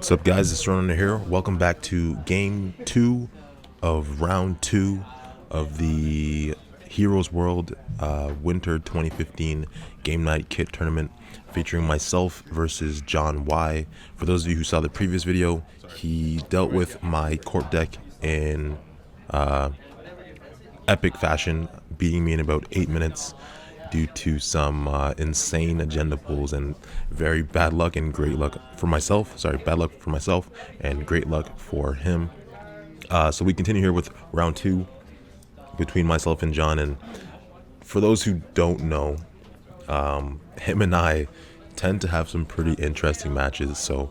What's up, guys? It's Netrunner here. Welcome back to Game 2 of Round 2 of the Heroes World Winter 2015 Game Night Kit Tournament, featuring myself versus John Y. For those of you who saw the previous video, he dealt with my Corp deck in epic fashion, beating me in about 8 minutes due to some insane agenda pulls and very bad luck and great luck for myself. Bad luck for myself and great luck for him. So we continue here with round 2 between myself and John. And for those who don't know, him and I tend to have some pretty interesting matches. So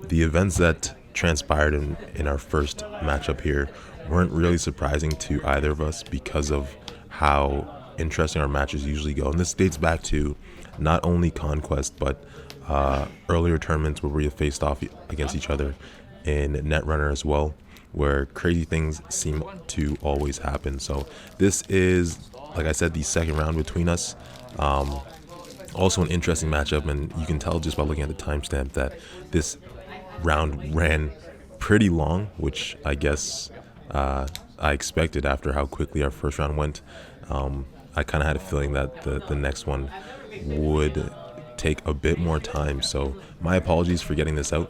the events that transpired in our first matchup here weren't really surprising to either of us because of how interesting our matches usually go. And this dates back to not only Conquest, but earlier tournaments where we have faced off against each other in Netrunner as well, where crazy things seem to always happen. So this is, like I said, the second round between us. Also an interesting matchup, and you can tell just by looking at the timestamp that this round ran pretty long, which I guess I expected after how quickly our first round went. I kind of had a feeling that the next one would take a bit more time, so my apologies for getting this out.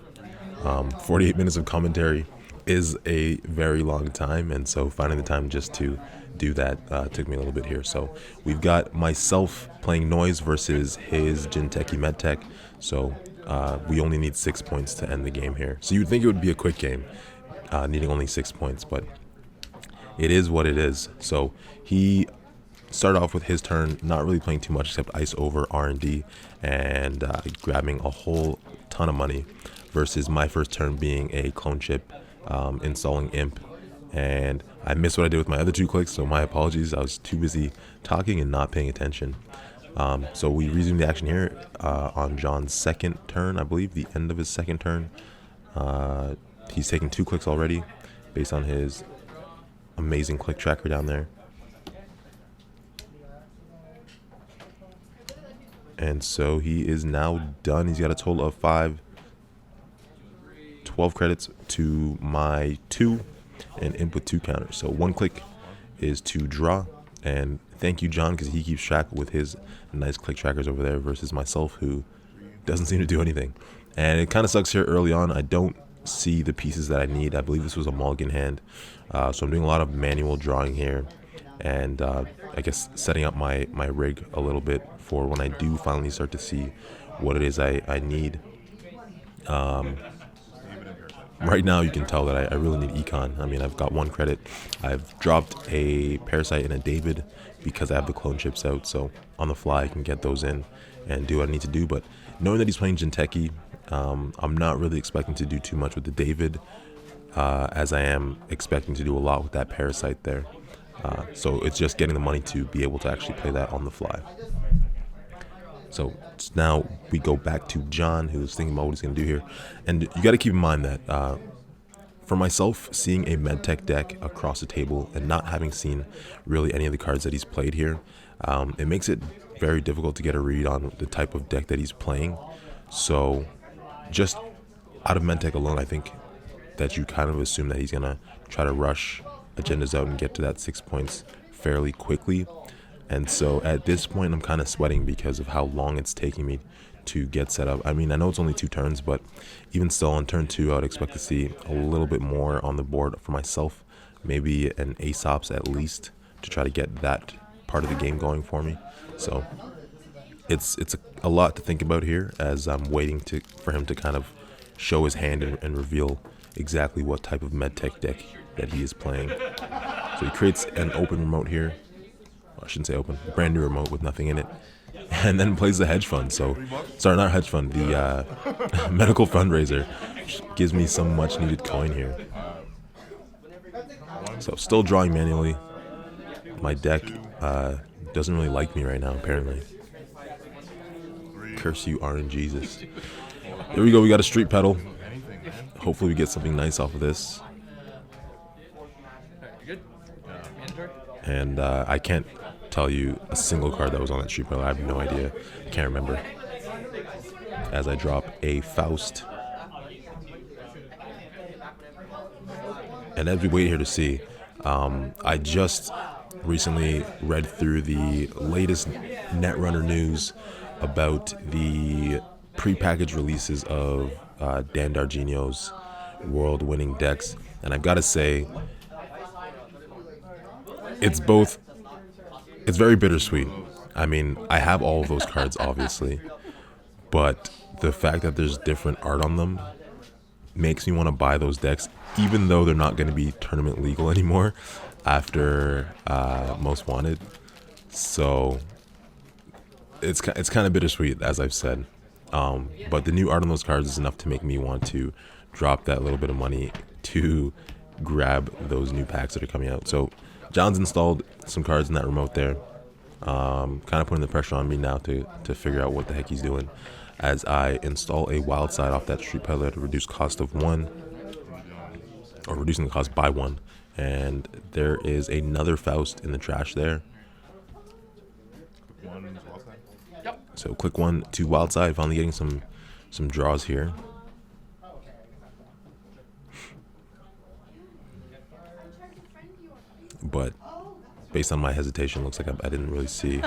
48 minutes of commentary is a very long time, and so finding the time just to do that took me a little bit here. So we've got myself playing Noise versus his Jinteki MedTech, so we only need 6 points to end the game here. So you'd think it would be a quick game, needing only 6 points, but it is what it is. So he started off with his turn not really playing too much except ice over R&D and grabbing a whole ton of money, versus my first turn being a clone chip, installing imp, and I missed what I did with my other 2 clicks, so my apologies. I was too busy talking and not paying attention. So we resume the action here on John's second turn, I believe, the end of his second turn. He's taken 2 clicks already based on his amazing click tracker down there. And so he is now done. He's got a total of 12 credits to my 2 and input 2 counters. So 1 click is to draw, and thank you, John, because he keeps track with his nice click trackers over there, versus myself, who doesn't seem to do anything. And it kind of sucks here early on. I don't see the pieces that I need. I believe this was a mulligan hand, so I'm doing a lot of manual drawing here, and I guess setting up my rig a little bit for when I do finally start to see what it is I need. Right now you can tell that I really need econ. I mean, I've got 1 credit. I've dropped a Parasite and a David because I have the clone chips out, so on the fly I can get those in and do what I need to do. But knowing that he's playing Jinteki, I'm not really expecting to do too much with the David, as I am expecting to do a lot with that Parasite there. So it's just getting the money to be able to actually play that on the fly. So now we go back to John, who's thinking about what he's going to do here. And you got to keep in mind that for myself, seeing a MedTech deck across the table and not having seen really any of the cards that he's played here, it makes it very difficult to get a read on the type of deck that he's playing. So just out of MedTech alone, I think that you kind of assume that he's going to try to rush agendas out and get to that 6 points fairly quickly. And so at this point I'm kind of sweating because of how long it's taking me to get set up. I mean, I know it's only 2 turns, but even still, on turn 2 I would expect to see a little bit more on the board for myself, maybe an Aesops at least, to try to get that part of the game going for me. So it's a lot to think about here as I'm waiting for him to kind of show his hand and reveal exactly what type of MedTech deck that he is playing. So he creates an open remote here. I shouldn't say open, brand new remote with nothing in it, and then plays the hedge fund. So, sorry, not hedge fund, the medical fundraiser, which gives me some much needed coin here. So still drawing manually. My deck doesn't really like me right now, apparently. Curse you, RNGesus. Here we go, we got a street pedal. Hopefully we get something nice off of this. And I can't tell you a single card that was on that street pedal. I have no idea. I can't remember. As I drop a Faust And as we wait here to see, I just recently read through the latest Netrunner news about the prepackaged releases of Dan Darginio's world-winning decks, and I've got to say, it's both. It's very bittersweet. I mean, I have all of those cards, obviously, but the fact that there's different art on them makes me want to buy those decks, even though they're not going to be tournament legal anymore after Most Wanted. So it's kind of bittersweet, as I've said. But the new art on those cards is enough to make me want to drop that little bit of money to grab those new packs that are coming out. So John's installed some cards in that remote there. Kind of putting the pressure on me now to figure out what the heck he's doing as I install a wild side off that street peddler to reduce cost of 1, or reducing the cost by 1. And there is another Faust in the trash there. So click 1 to wild side, finally getting some draws here. But based on my hesitation, looks like I didn't really see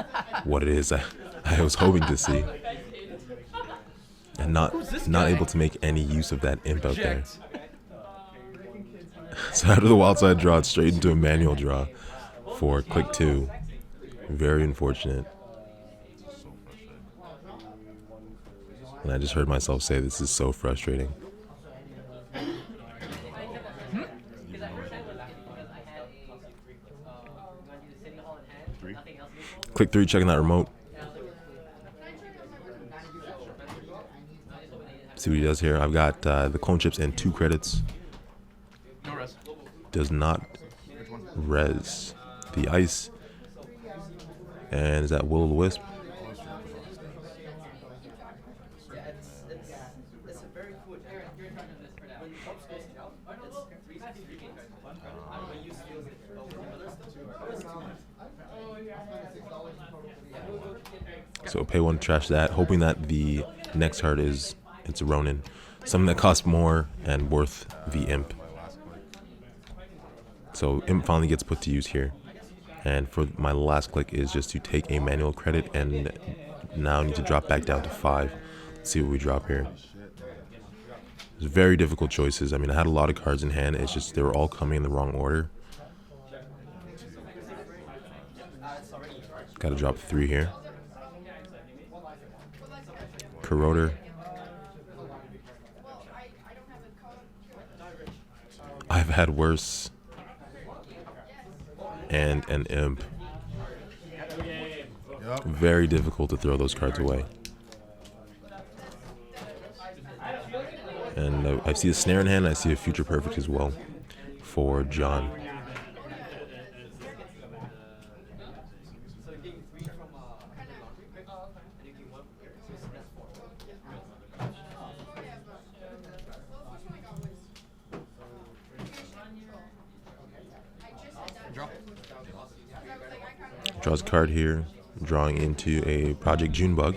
what it is I was hoping to see. And not able to make any use of that imp out there. So after the wild side draw, it's straight into a manual draw for click 2. Very unfortunate. And I just heard myself say this is so frustrating. Click 3, checking that remote. See what he does here. I've got the clone chips and 2 credits. Does not res the ice. And is that Will o' the Wisp? So pay 1 to trash that, hoping that the next card it's a Ronin. Something that costs more and worth the imp. So imp finally gets put to use here. And for my last click is just to take a manual credit, and now I need to drop back down to 5. Let's see what we drop here. It's very difficult choices. I mean, I had a lot of cards in hand. It's just they were all coming in the wrong order. Got to drop 3 here. Corroder. I've had worse. And an imp. Very difficult to throw those cards away. And I see a snare in hand, and I see a future perfect as well for John. Draws a card here, drawing into a Project Junebug.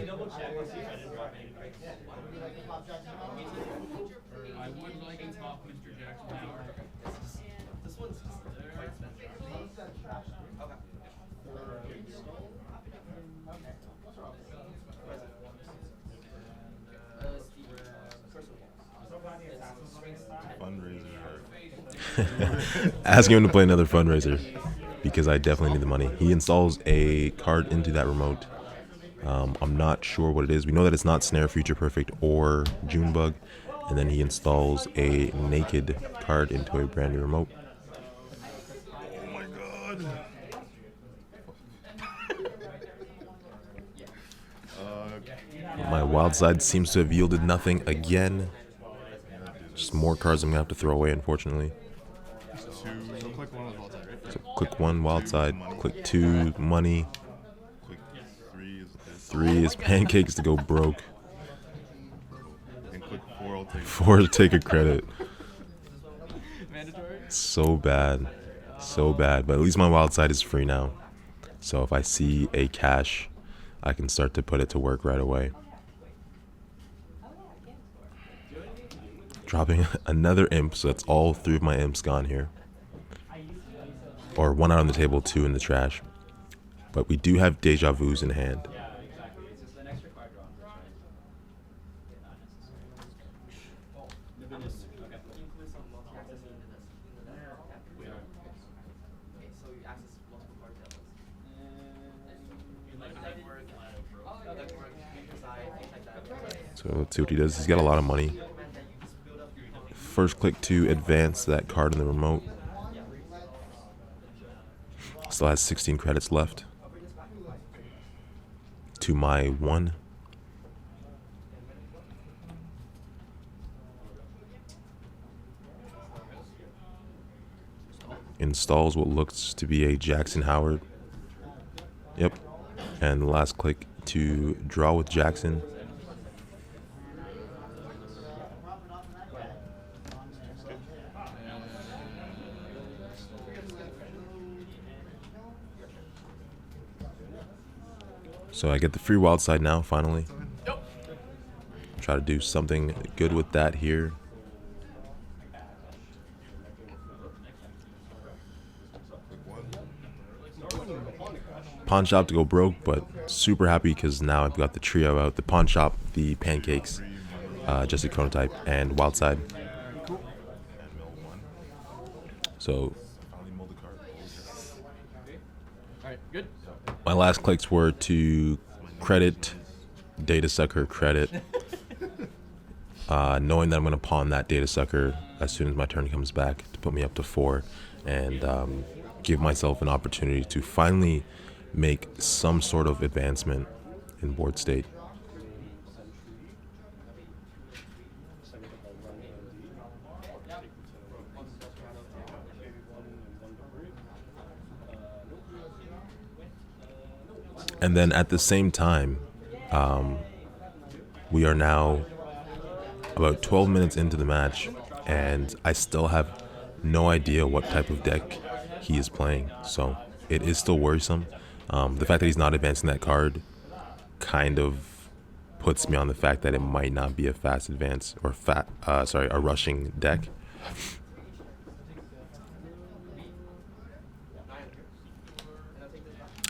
Asking him to play another fundraiser because I definitely need the money. He installs a card into that remote. I'm not sure what it is. We know that it's not Snare, Future Perfect, or Junebug. And then he installs a naked card into a brand new remote. Oh my god. My wild side seems to have yielded nothing again. Just more cards I'm going to have to throw away, unfortunately. So click 1, wild side. Click 2, money. 3 is pancakes to go broke. 4 to take a credit. So bad. So bad. But at least my wild side is free now. So if I see a cash, I can start to put it to work right away. dropping another imp, so that's all 3 of my imps gone here. Or 1 out on the table, 2 in the trash. But we do have Deja Vus in hand. So let's see what he does. He's got a lot of money. First click to advance that card in the remote. Still has 16 credits left. To my 1. Installs what looks to be a Jackson Howard. Yep. And the last click to draw with Jackson. So I get the free wild side now, finally. Try to do something good with that here. Pawn shop to go broke, but super happy because now I've got the trio out. The pawn shop, the pancakes, just a chronotype, and wild side. So my last clicks were to credit, data sucker credit, knowing that I'm going to pawn that data sucker as soon as my turn comes back to put me up to 4, and give myself an opportunity to finally make some sort of advancement in board state. And then at the same time, we are now about 12 minutes into the match, and I still have no idea what type of deck he is playing. So it is still worrisome. The fact that he's not advancing that card kind of puts me on the fact that it might not be a fast advance or a rushing deck.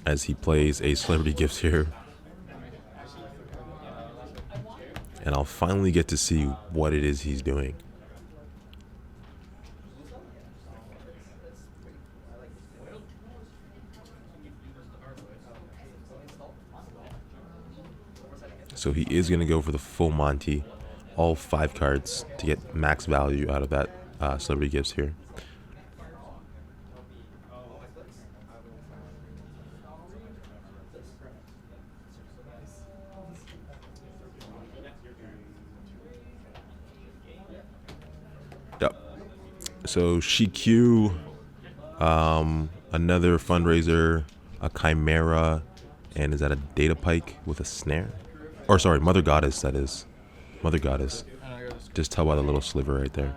As he plays a Celebrity Gifts here. And I'll finally get to see what it is he's doing. So he is going to go for the full Monty, all 5 cards to get max value out of that Celebrity Gifts here. Yep. So Shiku, another fundraiser, a Chimera, and is that a Data Pike with a snare? Or sorry, Mother Goddess, that is. Mother Goddess. Just tell by the little sliver right there.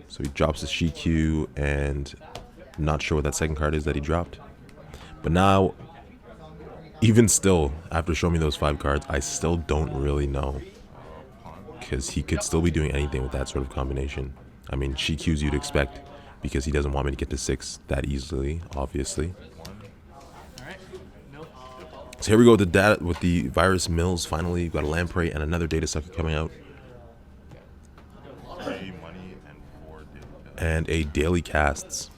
So he drops the Shiku, and I'm not sure what that second card is that he dropped. But now, even still, after showing me those 5 cards, I still don't really know. Because he could still be doing anything with that sort of combination. I mean, Shiku's you'd expect, because he doesn't want me to get to 6 that easily, obviously. So here we go with the Virus Mills. Finally, we've got a Lamprey and another Data Sucker coming out. And a Daily Casts.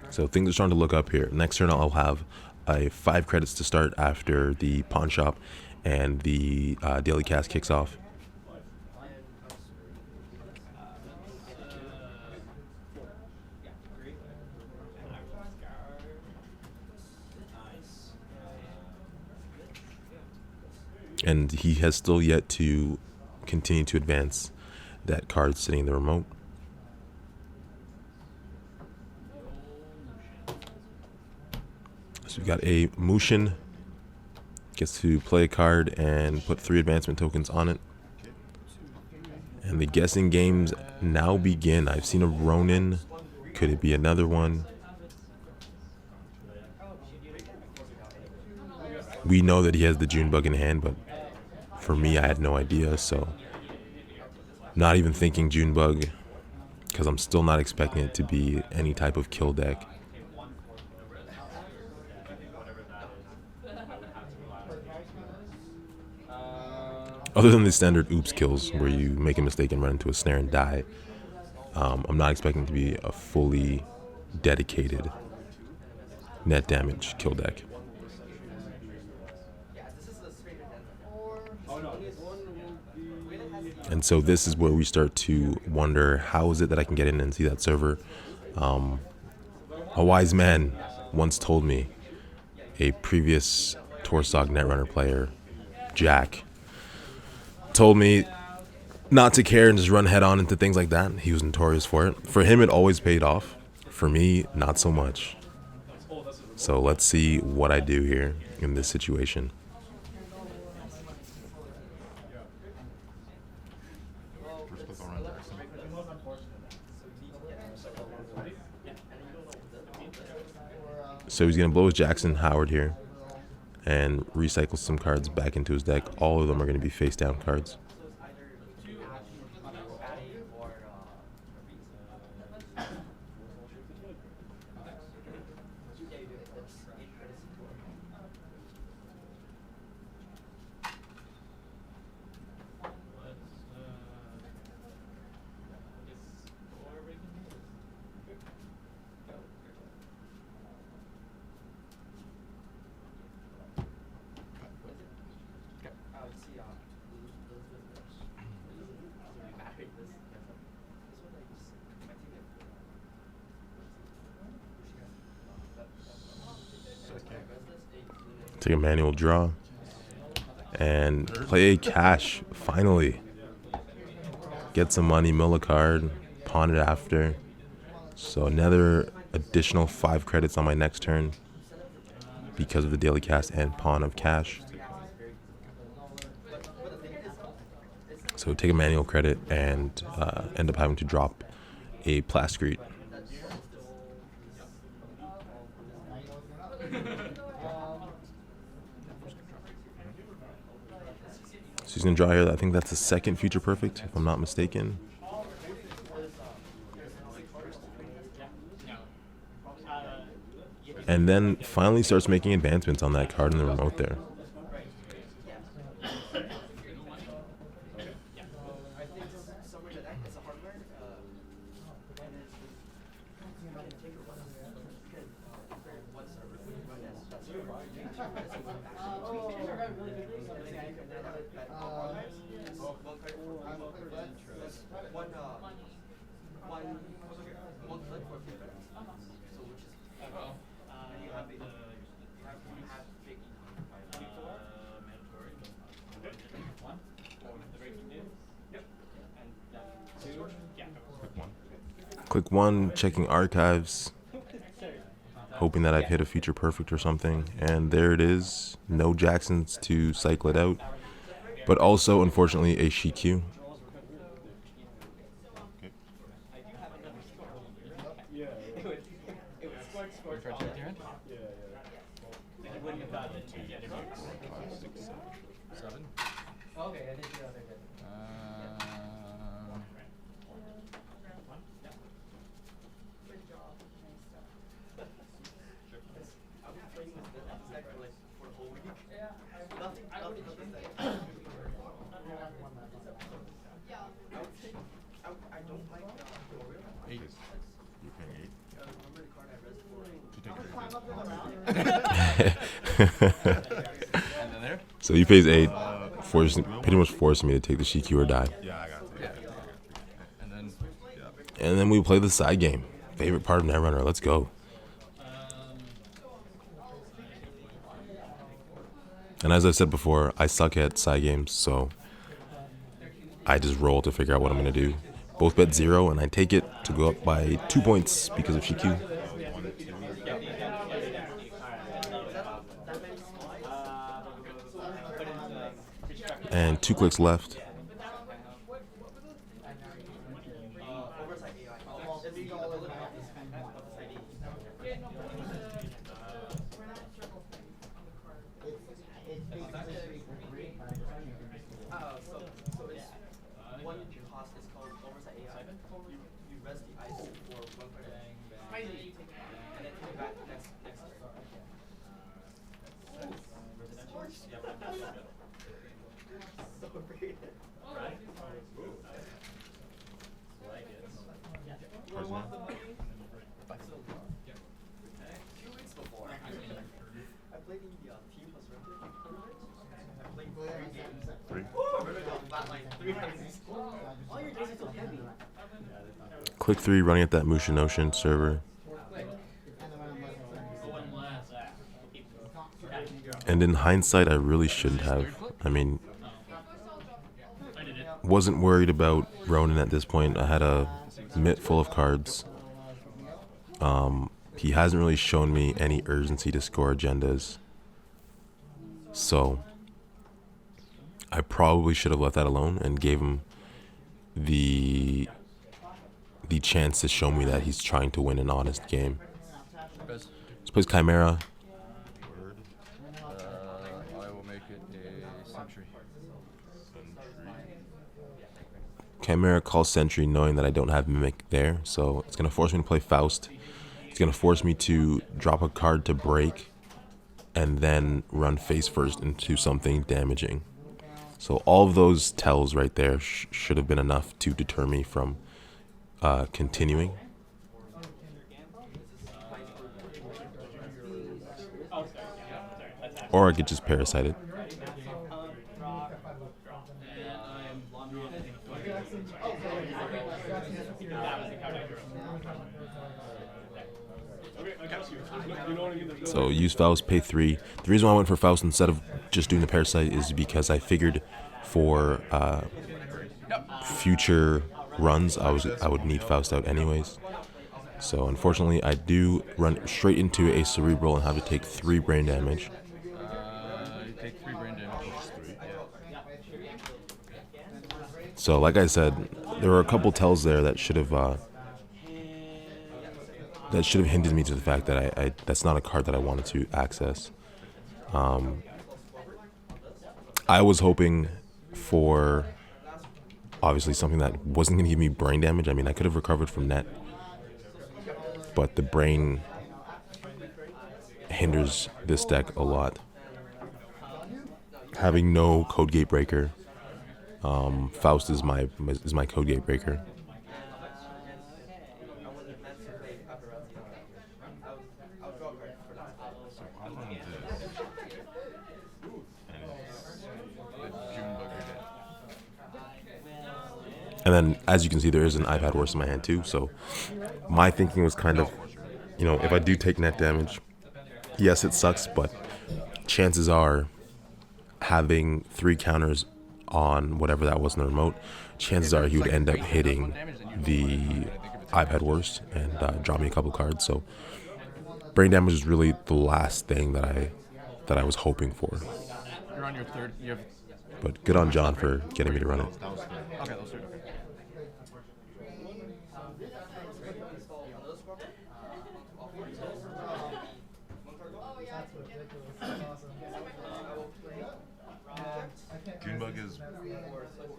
So things are starting to look up here. Next turn I'll have 5 credits to start after the Pawn Shop and the Daily Cast kicks off. And he has still yet to continue to advance that card sitting in the remote. So we've got a Mushin. Gets to play a card and put 3 advancement tokens on it. And the guessing games now begin. I've seen a Ronin. Could it be another one? We know that he has the Junebug in hand, but for me, I had no idea, so Not even thinking Junebug, because I'm still not expecting it to be any type of kill deck. Other than the standard oops kills, where you make a mistake and run into a snare and die, I'm not expecting it to be a fully dedicated net damage kill deck. And so this is where we start to wonder, how is it that I can get in and see that server? A wise man once told me, a previous Torsock Netrunner player, Jack, told me not to care and just run head on into things like that. He was notorious for it. For him, it always paid off. For me, not so much. So let's see what I do here in this situation. So he's going to blow his Jackson Howard here and recycle some cards back into his deck. All of them are going to be face down cards. Take a manual draw and play a cash. Finally get some money, mill a card, pawn it after. So another additional 5 credits on my next turn because of the daily cast and pawn of cash. So take a manual credit and end up having to drop a Plascrete. So he's going to draw here. I think that's the second Future Perfect, if I'm not mistaken. And then finally starts making advancements on that card in the remote there. Click 1, checking archives, hoping that I've hit a Future Perfect or something. And there it is. No Jacksons to cycle it out, but also, unfortunately, a Shiku. So he pays 8, pretty much forcing me to take the Shiku or die. And then we play the side game. Favorite part of Netrunner. Let's go. And as I said before, I suck at side games, so I just roll to figure out what I'm going to do. Both bet 0, and I take it to go up by 2 points because of Shiku. And 2 clicks left. Click 3 running at that Mushin Ocean server. And in hindsight, I really shouldn't have. I mean, wasn't worried about Ronin at this point. I had a mitt full of cards. He hasn't really shown me any urgency to score agendas. So I probably should have left that alone and gave him the chance to show me that he's trying to win an honest game. This plays Chimera. I will make it a Sentry. Chimera calls Sentry knowing that I don't have Mimic there, so it's going to force me to play Faust. It's going to force me to drop a card to break and then run face first into something damaging. So all of those tells right there should have been enough to deter me from continuing. Or I could just parasite it. So use Faust, pay 3. The reason why I went for Faust instead of just doing the parasite is because I figured for future runs I would need Faust out anyways. So unfortunately I do run straight into a cerebral and have to take 3 brain damage. You take 3 brain damage, which is 3. So like I said, there were a couple tells there that should have hinted me to the fact that I that's not a card that I wanted to access. I was hoping for obviously something that wasn't going to give me brain damage. I mean, I could have recovered from net, but the brain hinders this deck a lot. Having no code gate breaker, Faust is my code gate breaker. And then, as you can see, there is an iPad worse in my hand too. So my thinking was kind of, if I do take net damage, yes, it sucks, but chances are having 3 counters on whatever that was in the remote, chances are he would end up hitting the iPad worse and draw me a couple cards. So brain damage is really the last thing that I was hoping for. You're on your third. But good on John for getting me to run it. Okay, that was 3. Junebug is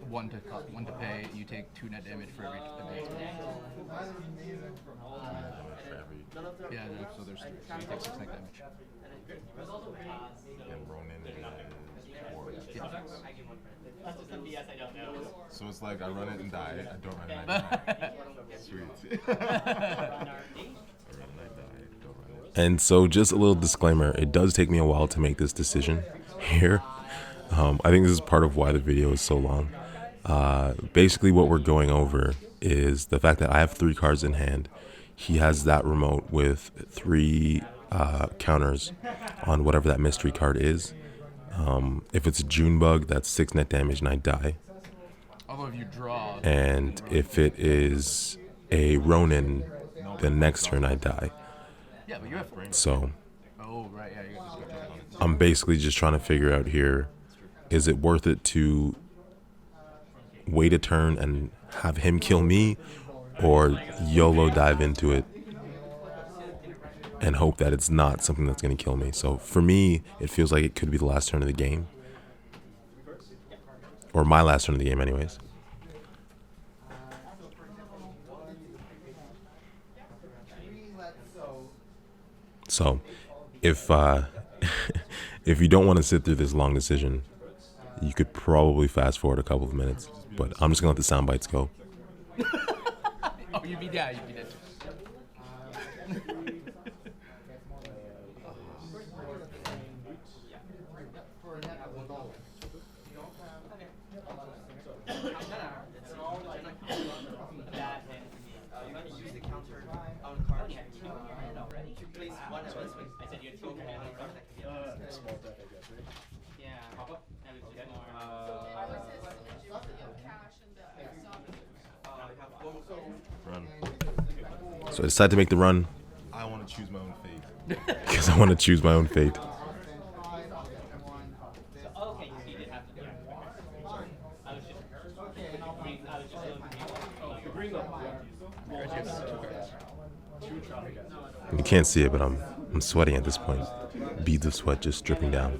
1 to pay. You take 2 net damage for every advance. Yeah, so there's 3. So you take 6 net damage. and Ronin is 4. Yeah. So it's like I run it and die. I don't run it and I die. Sweet. I run it and I die. Don't run it. And so just a little disclaimer, it does take me a while to make this decision here. I think this is part of why the video is so long. Basically what we're going over is the fact that I have 3 cards in hand. He has that remote with 3 counters on whatever that mystery card is. If it's a Junebug, that's 6 net damage and I die. Although if you draw... And if it is a Ronin, the next turn I die. Yeah, but you have brain. So Oh, right, yeah. You got this. I'm basically just trying to figure out here, is it worth it to wait a turn and have him kill me, or YOLO dive into it and hope that it's not something that's going to kill me? So for me, it feels like it could be the last turn of the game. Or my last turn of the game anyways. So if if you don't want to sit through this long decision, you could probably fast forward a couple of minutes. But I'm just gonna let the sound bites go. Oh, you'd be dead. You'd be dead. Run. So I decided to make the run I want to choose my own fate. because I want to choose my own fate. You can't see it, but I'm sweating at this point. Beads of sweat just dripping down.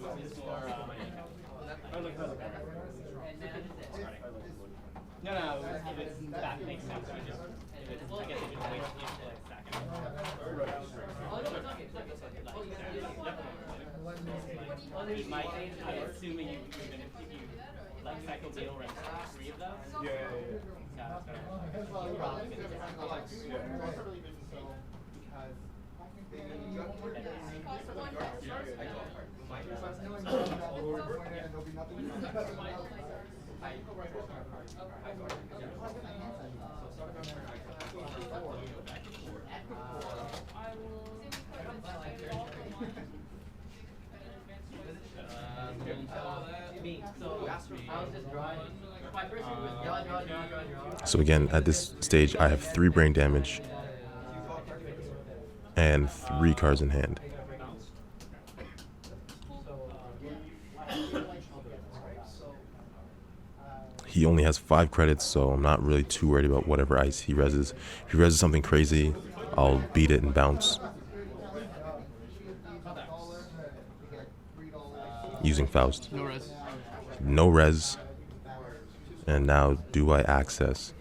So again, at this stage, I have 3 brain damage and 3 cards in hand. He only has 5 credits, so I'm not really too worried about whatever ice he reses. If he reses something crazy, I'll beat it and bounce. Using Faust. No res. No res. And now, do I access?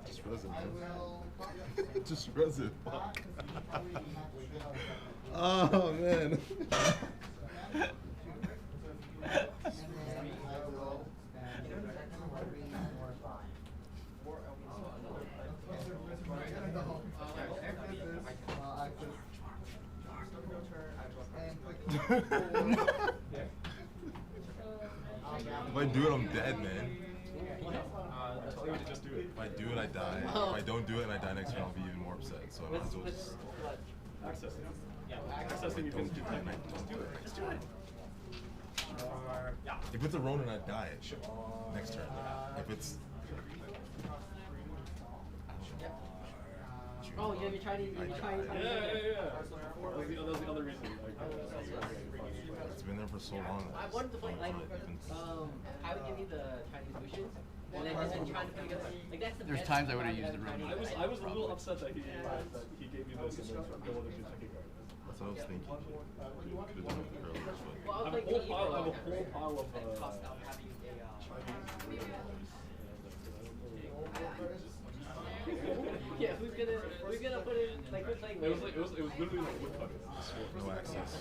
Just res it, man. Just res it. Fuck. Oh, man. If I do it, I'm dead, man. If I do it, I die. If I don't do it and I die next round, I'll be even more upset. So I might as well just... If it's a Ronin, I die next turn. If it's... Oh, yeah, you tried it. Yeah. That's the other reason. It's been there for so long. I wanted to play, like, I would give you the Chinese wishes, and then just trying to put together, like, that's the There's best times I part would have used of the room. I was a little upset that he gave me this and then don't want to do second card. That's what I was thinking. Could have done it earlier, but... Well, I I have was a whole like, pile of cost of having yeah, who's gonna put it, like, who's like, it was literally like woodcutters. No access.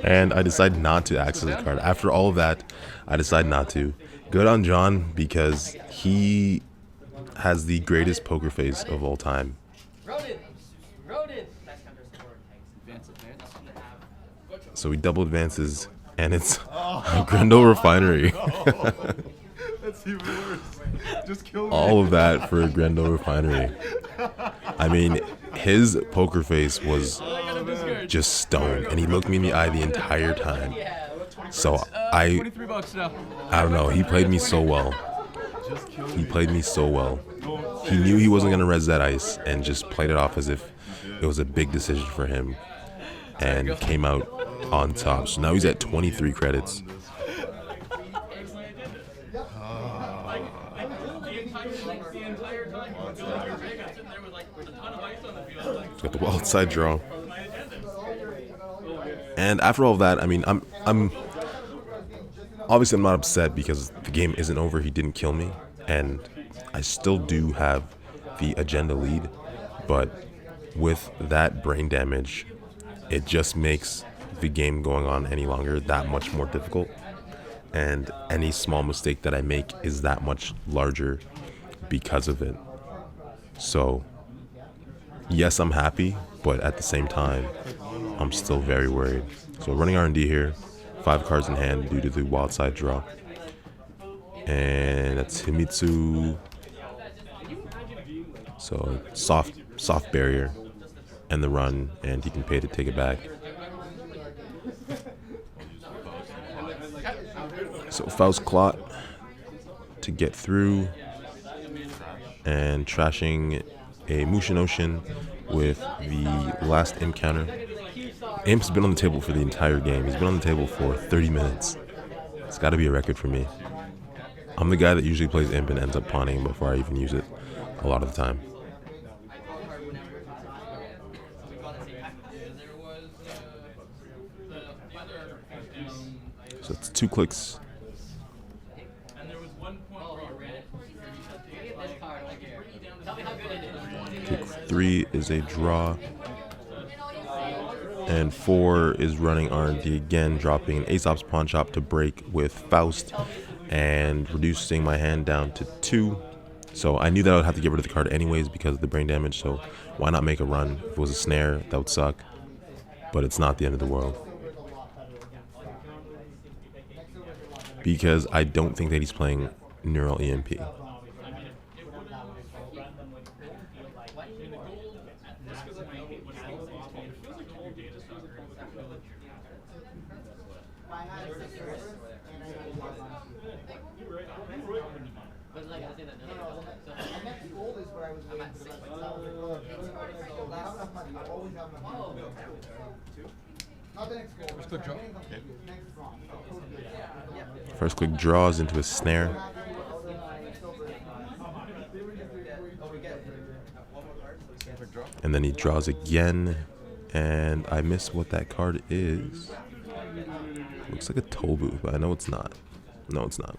And I decided not to access the card. After all of that, I decided not to. Good on John, because he has the greatest poker face of all time. Rodin! Advance. So he double advances, and it's a Grendel Refinery. That's even worse. Just kill me. All of that for a Grendel Refinery. I mean, his poker face was just stone, and he looked me in the eye the entire time. So I 23 bucks now. don't know. He played me so well. Just kill He me. played me so well. He knew he wasn't gonna res that ice, and just played it off as if it was a big decision for him, and came out on top. So now he's at 23 credits. He's got the wild side draw. And after all of that, I mean, Obviously, I'm not upset because the game isn't over. He didn't kill me, and I still do have the agenda lead. But with that brain damage, it just makes the game going on any longer that much more difficult. And any small mistake that I make is that much larger because of it. So, yes, I'm happy, but at the same time, I'm still very worried. So running R&D here, 5 cards in hand due to the wild side draw. And that's Himitsu. So soft barrier and the run, and he can pay to take it back. So Faust Clot to get through, and trashing a Mushin Ocean with the last Imp counter. Imp's been on the table for the entire game. He's been on the table for 30 minutes. It's got to be a record for me. I'm the guy that usually plays Imp and ends up pawning before I even use it a lot of the time. So it's 2 clicks. Click 3 is a draw. And 4 is running R&D again, dropping an Aesop's Pawn Shop to break with Faust and reducing my hand down to 2. So I knew that I would have to get rid of the card anyways because of the brain damage, so why not make a run? If it was a snare, that would suck. But it's not the end of the world. Because I don't think that he's playing Neural EMP. First click draws into a snare. And then he draws again. And I miss what that card is. Looks like a toll booth, but I know it's not. No, it's not.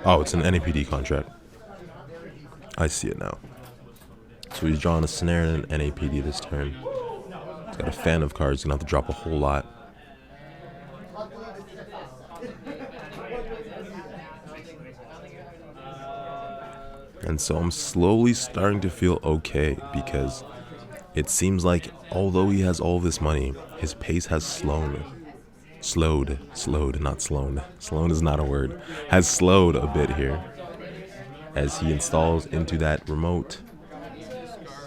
Oh, it's an NAPD contract. I see it now. So he's drawing a snare and an NAPD this turn. He's got a fan of cards, gonna have to drop a whole lot. And so I'm slowly starting to feel okay because it seems like although he has all this money, his pace has slowed, not slown. Slown is not a word. Has slowed a bit here as he installs into that remote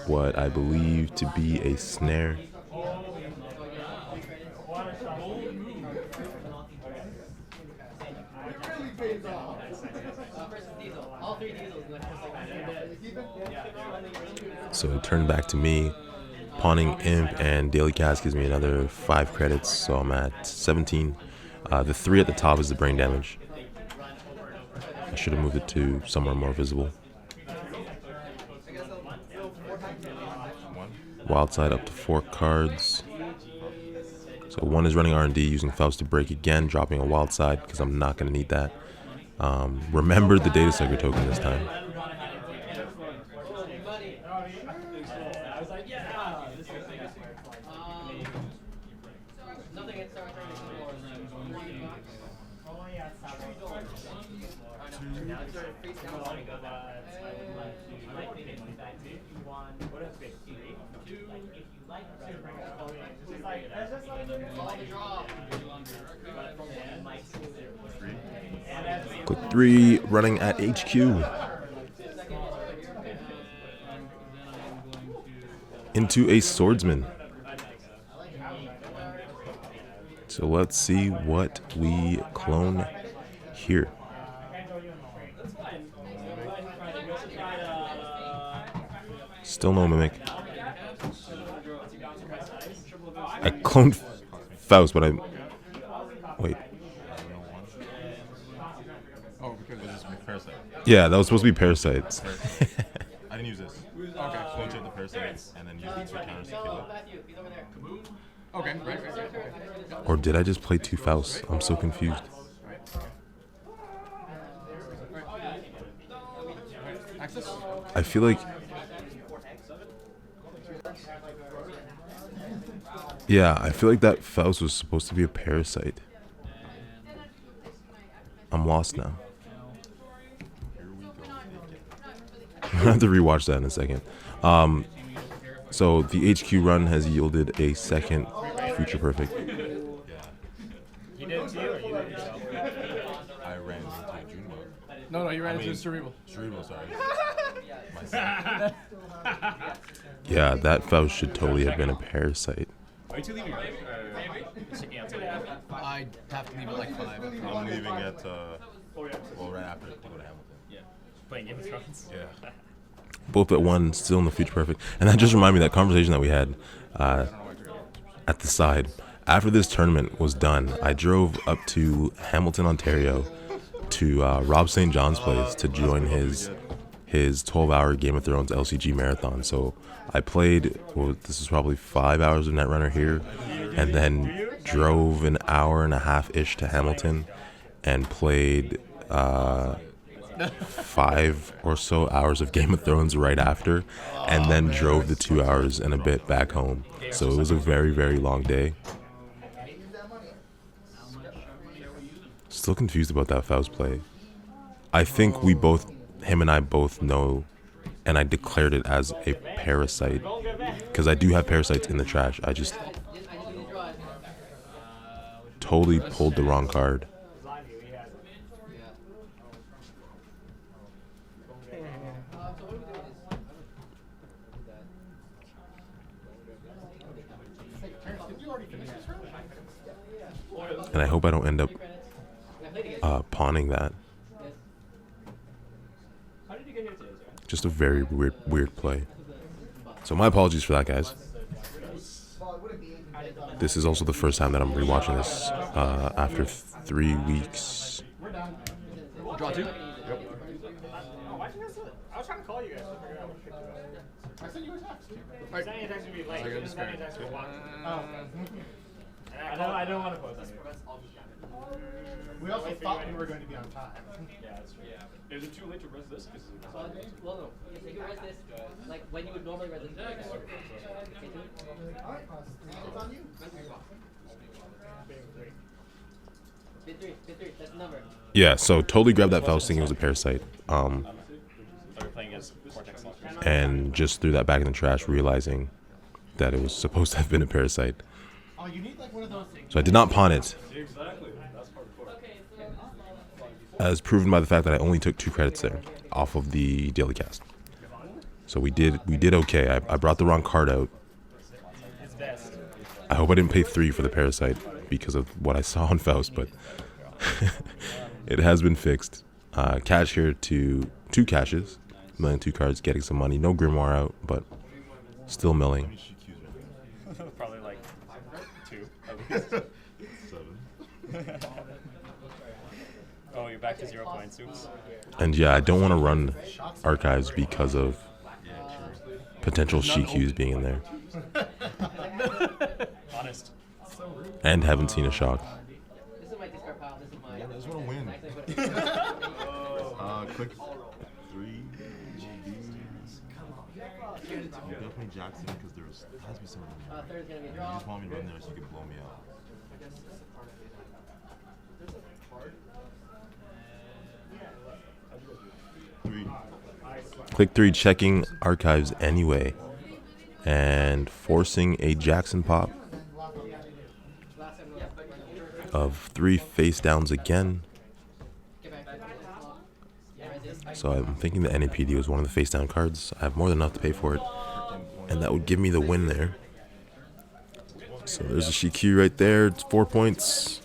what I believe to be a snare. So it turned back to me. Pawning Imp and Daily Cast gives me another 5 credits, so I'm at 17. The 3 at the top is the brain damage. I should have moved it to somewhere more visible. Wild side up to 4 cards. So 1 is running R&D, using Faust to break again, dropping a wild side because I'm not going to need that. Remembered the data sucker token this time. Click 3, running at HQ. Into a swordsman. So let's see what we clone here. Still no mimic. I cloned Faust, but I... Wait. Oh, Yeah, that was supposed to be parasites. I didn't use this. Okay. Switch up the parasites and then use these for counters to kill it. Matthew, he's over there. Okay, right. Or did I just play 2 Faust? I'm so confused. Access? I feel like... Yeah, I feel like that Faust was supposed to be a parasite. I'm lost now. I'm gonna have to rewatch that in a second. So the HQ run has yielded a second Future Perfect. He did it to you, or you did it yourself? I ran into June mode. No, you ran into cerebral. Cerebral, sorry. Myself. Yeah, that Faust should totally have been a parasite. Are you two leaving early? I have to leave at like 5. I'm leaving at, well, right after to go to Hamilton. Yeah. Playing Game of Thrones? Yeah. Both at 1, still in the Future Perfect. And that just reminded me of that conversation that we had at the side. After this tournament was done, I drove up to Hamilton, Ontario to Rob St. John's place to join his 12-hour Game of Thrones LCG marathon. So I played, well, this is probably 5 hours of Netrunner here, and then drove an hour and a half-ish to Hamilton and played 5 or so hours of Game of Thrones right after, and then drove the 2 hours and a bit back home. So it was a very, very long day. Still confused about that Faust play. I think him and I both know, and I declared it as a parasite, because I do have parasites in the trash. I just totally pulled the wrong card. And I hope I don't end up pawning that. Just a very weird play. So my apologies for that, guys. This is also the first time that I'm rewatching this after 3 weeks. Draw 2? I was trying to call you guys to figure out what picked you up. I sent you a text. I sent you a text to be late. So you're I sent you a text to be 1. I don't want to post on you. We also thought we were going to be on time. Yeah, that's true. Yeah. Is it too late to res this? Well, no. If you res this, like when you would normally res this. Alright, it's on you. Bid 3, that's the number. Yeah, so totally grabbed that Faust thinking it was a parasite. And just threw that back in the trash, realizing that it was supposed to have been a parasite. Oh, you need like one of those things. So I did not pawn it, Exactly. That's part 4. as proven by the fact that I only took 2 credits there off of the daily cast. So we did okay. I brought the wrong card out. I hope I didn't pay 3 for the parasite because of what I saw on Faust, but it has been fixed. Cash here to 2 caches, milling 2 cards, getting some money. No Grimoire out, but still milling. Probably like 2 at least. 7. Oh, you're back to 0 points. Oops. And yeah, I don't want to run archives because of potential CQs being in there. Honest. And haven't seen a shock. This is my discard pile. This is my. I just want to win. Click 3. Definitely Jackson because there has to be someone in there. Third's gonna be a You draw. just want me to run there so you can blow me out. 3. Click 3, checking archives anyway. And forcing a Jackson pop of 3 face downs again. So I'm thinking the NAPD was one of the face down cards. I have more than enough to pay for it. And that would give me the win there. So there's a CQ right there. It's 4 points.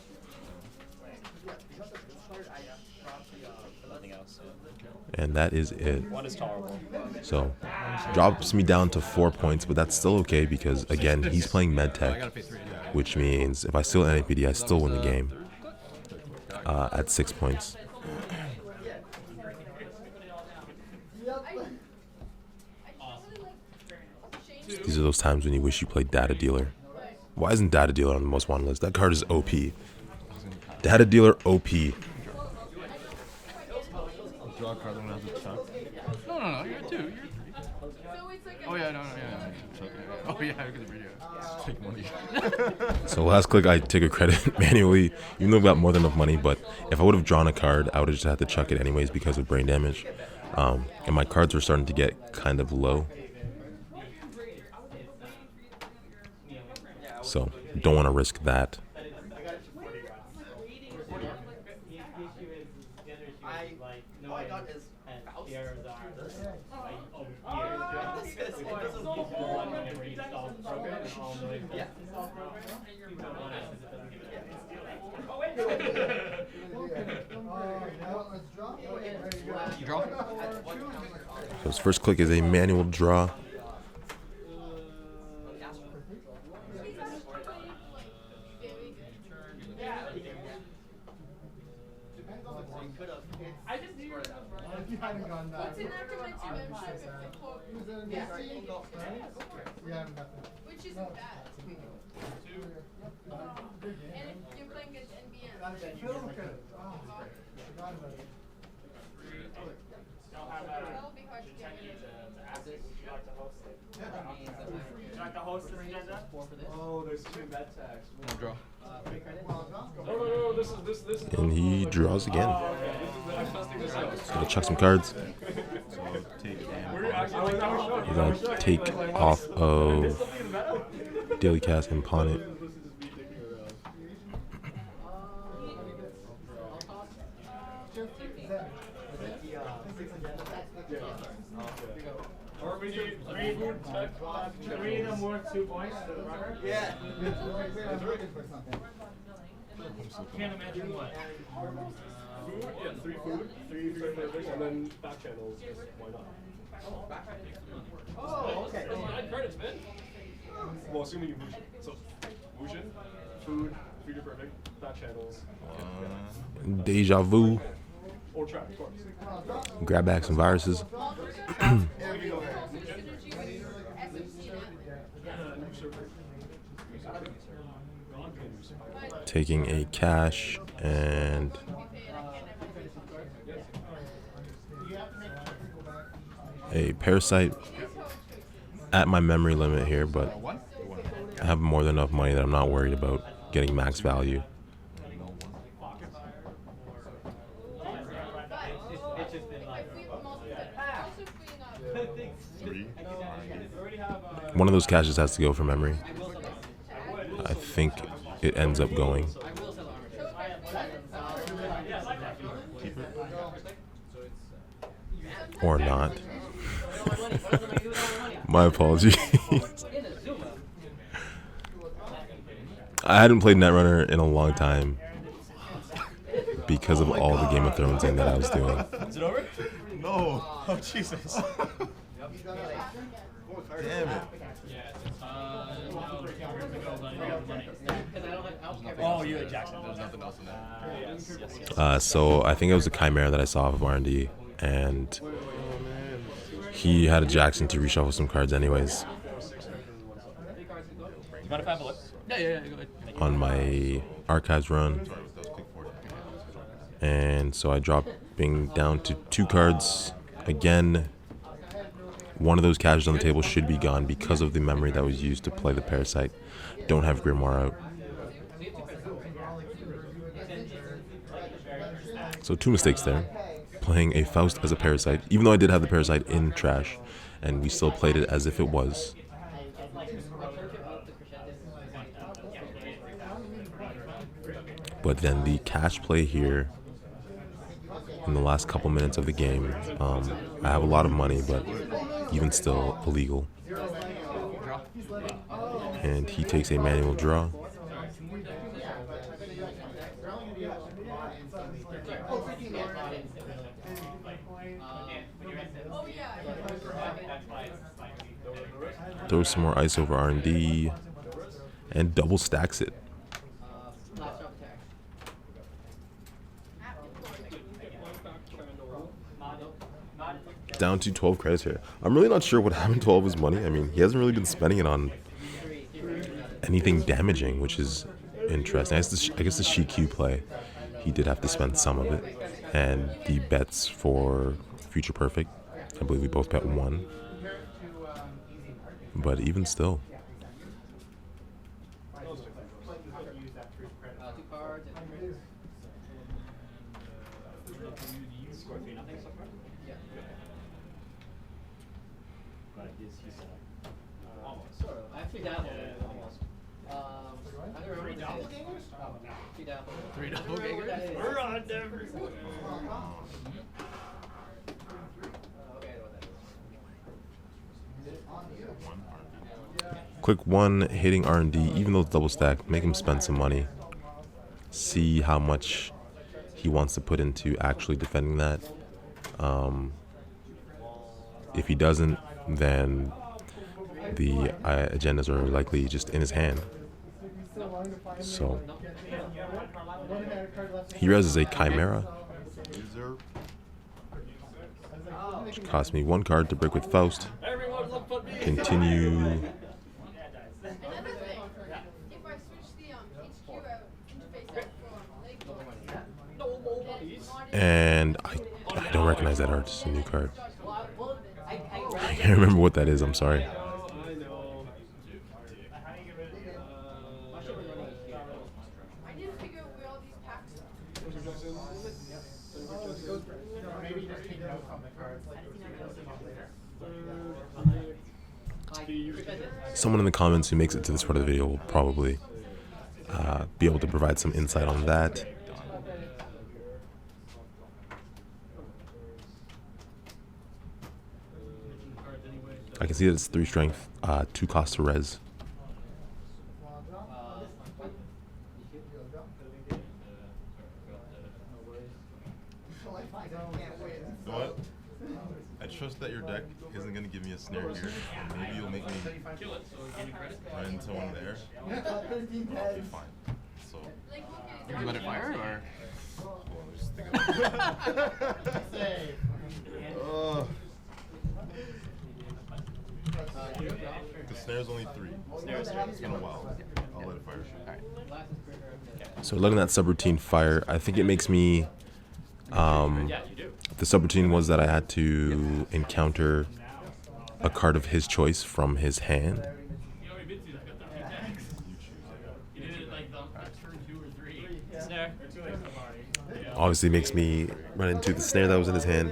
And that is it. 1 is tolerable. So drops me down to 4 points, but that's still okay because, again, he's playing MedTech, which means if I steal NAPD, I still win the game at 6 points. These are those times when you wish you played Data Dealer. Why isn't Data Dealer on the most wanted list? That card is OP. Data Dealer OP. Draw a card and I have to chuck. No, you're 2, you're 3. Oh yeah, no, yeah. Oh yeah, because of radio. Take money. So last click, I take a credit manually, even though I got more than enough money. But if I would have drawn a card, I would have just had to chuck it anyways because of brain damage. And my cards were starting to get kind of low. So don't want to risk that. You draw? So his first click is a manual draw. You hadn't gone back. What's in after my 2 membership if the quote Yeah, I haven't got that. which isn't bad. And if you're playing against NBN. Oh, forgot about it. That'll be hard to get. Oh, there's 2 MedTechs. No draw. No, this is. And he draws again. Oh, okay. I was testing this out. Gotta chuck some cards. So take You gotta take off of Daily Cast and pawn it. Or we do 3 of them worth 2 points to the runner? Yeah. I'm looking for something. Can't imagine what. Food? Yeah, 3 food, 3 flavors, and then back channels. Why not? Oh, okay. Bad credits, man. Well, assuming you Wushin. So, Wushin, food, food are perfect, back channels, Deja vu. or track, of course. Grab back some viruses. Taking a cash and a parasite at my memory limit here, but I have more than enough money that I'm not worried about getting max value. One of those caches has to go for memory. I think it ends up going. Or not. My apologies. I hadn't played Netrunner in a long time because of all the Game of Thrones thing that I was doing. Is it over? No. Oh Jesus. Damn it. Oh, you had Jackson. There's nothing else in there. So I think it was a Chimera that I saw off of R&D, and he had a Jackson to reshuffle some cards anyways. You mind if I have a look? Yeah, go ahead. On my archives run. And so I dropping down to 2 cards. Again, one of those caches on the table should be gone because of the memory that was used to play the Parasite. Don't have Grimoire out. So 2 mistakes there. Playing a Faust as a Parasite, even though I did have the Parasite in trash, and we still played it as if it was. But then the cash play here in the last couple minutes of the game, I have a lot of money, but even still illegal. And he takes a manual draw. Throws some more ice over R&D and double stacks it. down to 12 credits here. I'm really not sure what happened to all of his money. I mean, he hasn't really been spending it on anything damaging, which is interesting. I guess the Shiku play, he did have to spend some of it. And the bets for Future Perfect, I believe we both bet 1. But even still. 2 cards and Score 3-0 so far? yeah. But he's almost. Sort of. I have 3 doppelgangers almost. I don't remember what this is. Oh, 3 doppelgangers. 3 I don't remember what that is. We're on Denver. Okay, I know what that is. Quick one hitting R&D, even though it's double stack, make him spend some money. See how much he wants to put into actually defending that. If he doesn't, then the agendas are likely just in his hand. So he reses a Chimera, which cost me 1 card to break with Faust. Continue. Another thing, if I switch the HQ out, interface out for leg lock, And I don't recognize that art. It's a new card. I can't remember what that is. I'm sorry. I know. I need to figure out where all these packs are. Maybe just take notes on the cards. Someone in the comments who makes it to this part of the video will probably be able to provide some insight on that. I can see that it's 3 strength, 2 cost to res. You know what? I trust that your deck isn't going to give me a snare here. And maybe you'll make me run into one there. I'll be fine. So, Like, look at Did you let it fire or? well, just think about it. The snare's only 3. It's been a while. I'll let it fire. So letting that subroutine fire, I think it makes me. The subroutine was that I had to encounter a card of his choice from his hand. Obviously makes me run into the snare that was in his hand,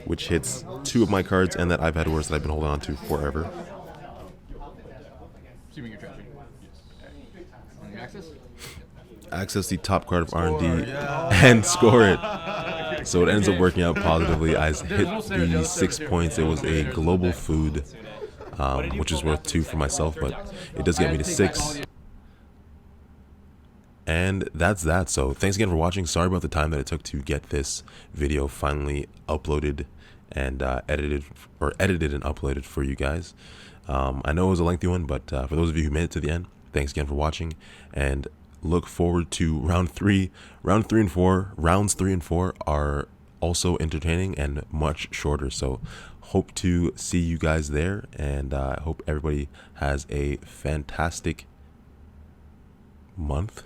which hits 2 of my cards and that iPad Wars that I've been holding on to forever. Assuming you're trashing. On your access? Access the top card of R&D and score it. So it ends up working out positively. I hit the 6 points. It was a global food, which is worth 2 for myself, but it does get me to 6. And that's that. So thanks again for watching. Sorry about the time that it took to get this video finally uploaded and edited and uploaded for you guys. I know it was a lengthy one, but for those of you who made it to the end, thanks again for watching, and look forward to round 3 and 4. Rounds 3 and 4 are also entertaining and much shorter, so hope to see you guys there, and I hope everybody has a fantastic month.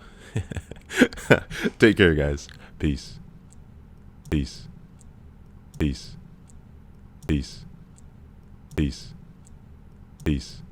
Take care, guys. Peace. Peace. Peace. Peace. Peace. Peace.